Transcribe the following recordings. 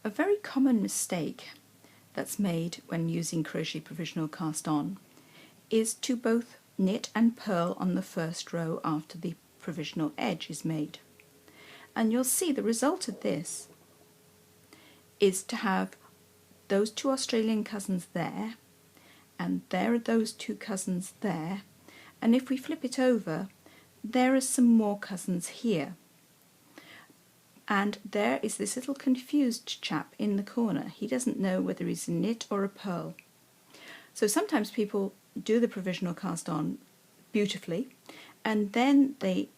A very common mistake that's made when using crochet provisional cast on is to both knit and purl on the first row after the provisional edge is made. And you'll see the result of this is to have those two Australian cousins there, and there are those two cousins there, and if we flip it over, there are some more cousins here. And there is this little confused chap in the corner. He doesn't know whether he's a knit or a purl. So sometimes people do the provisional cast on beautifully, and then they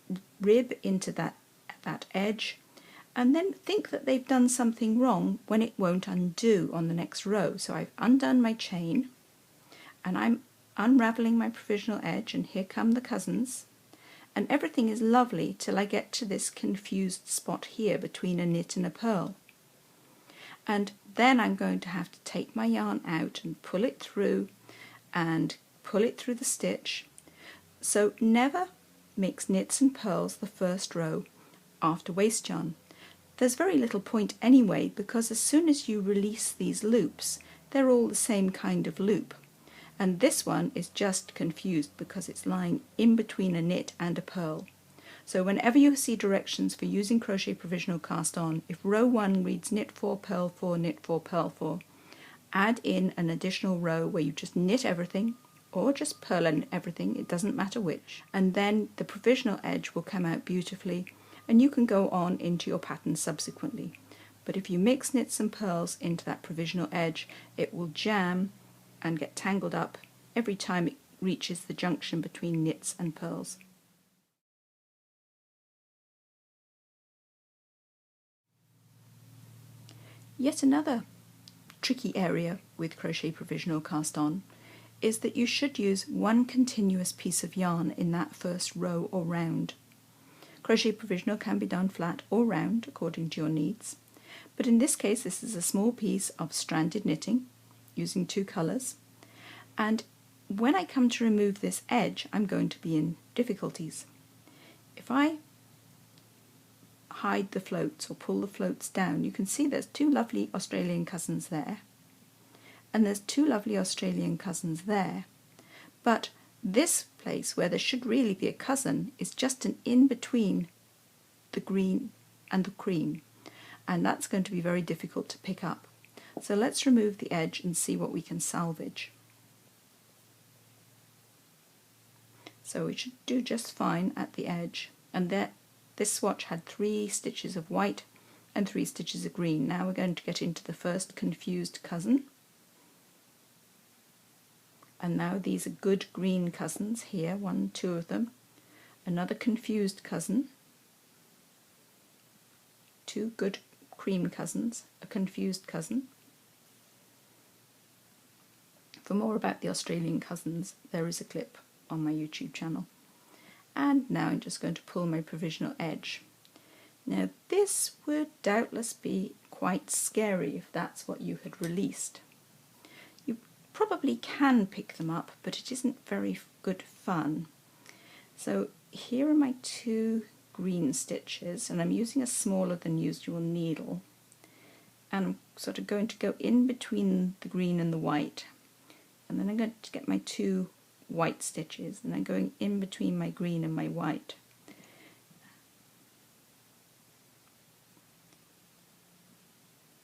rib into that edge, and then think that they've done something wrong when it won't undo on the next row. So I've undone my chain, and I'm unravelling my provisional edge, and here come the cousins. And everything is lovely till I get to this confused spot here between a knit and a purl. And then I'm going to have to take my yarn out and pull it through the stitch. So never mix knits and purls the first row after waste yarn. There's very little point anyway, because as soon as you release these loops, they're all the same kind of loop. And this one is just confused because it's lying in between a knit and a purl. So whenever you see directions for using crochet provisional cast on, if row 1 reads knit 4, purl 4, knit 4, purl 4, add in an additional row where you just knit everything, or just purl in everything, it doesn't matter which, and then the provisional edge will come out beautifully, and you can go on into your pattern subsequently. But if you mix knits and purls into that provisional edge, it will jam and get tangled up every time it reaches the junction between knits and purls. Yet another tricky area with crochet provisional cast on is that you should use one continuous piece of yarn in that first row or round. Crochet provisional can be done flat or round according to your needs, but in this case this is a small piece of stranded knitting using 2 colours, and when I come to remove this edge I'm going to be in difficulties. If I hide the floats or pull the floats down, you can see there's 2 lovely Australian cousins there, and there's 2 lovely Australian cousins there, but this place where there should really be a cousin is just an in between the green and the cream, and that's going to be very difficult to pick up. So let's remove the edge and see what we can salvage. So we should do just fine at the edge, and there, this swatch had 3 stitches of white and 3 stitches of green. Now we're going to get into the first confused cousin, and now these are good green cousins here, 1, 2 of them, another confused cousin, 2 good cream cousins, a confused cousin. For more about the Australian cousins, there is a clip on my YouTube channel. And now I'm just going to pull my provisional edge. Now this would doubtless be quite scary if that's what you had released. You probably can pick them up, but it isn't very good fun. So here are my 2 green stitches, and I'm using a smaller than usual needle, and I'm sort of going to go in between the green and the white, and then I'm going to get my 2 white stitches, and I'm going in between my green and my white.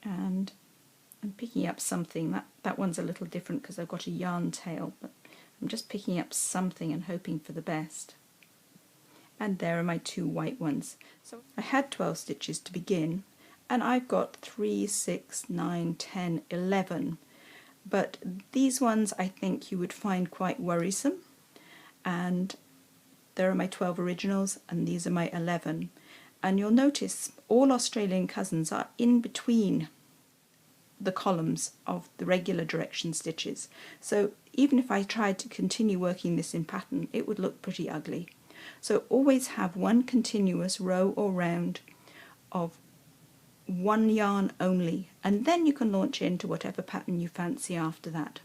And I'm picking up something. That one's a little different because I've got a yarn tail, but I'm just picking up something and hoping for the best. And there are my 2 white ones. So I had 12 stitches to begin, and I've got 3, 6, 9, 10, 11. But these ones I think you would find quite worrisome, and there are my 12 originals and these are my 11, and you'll notice all Australian cousins are in between the columns of the regular direction stitches, so even if I tried to continue working this in pattern it would look pretty ugly. So always have one continuous row or round of 1 yarn only, and then you can launch into whatever pattern you fancy after that.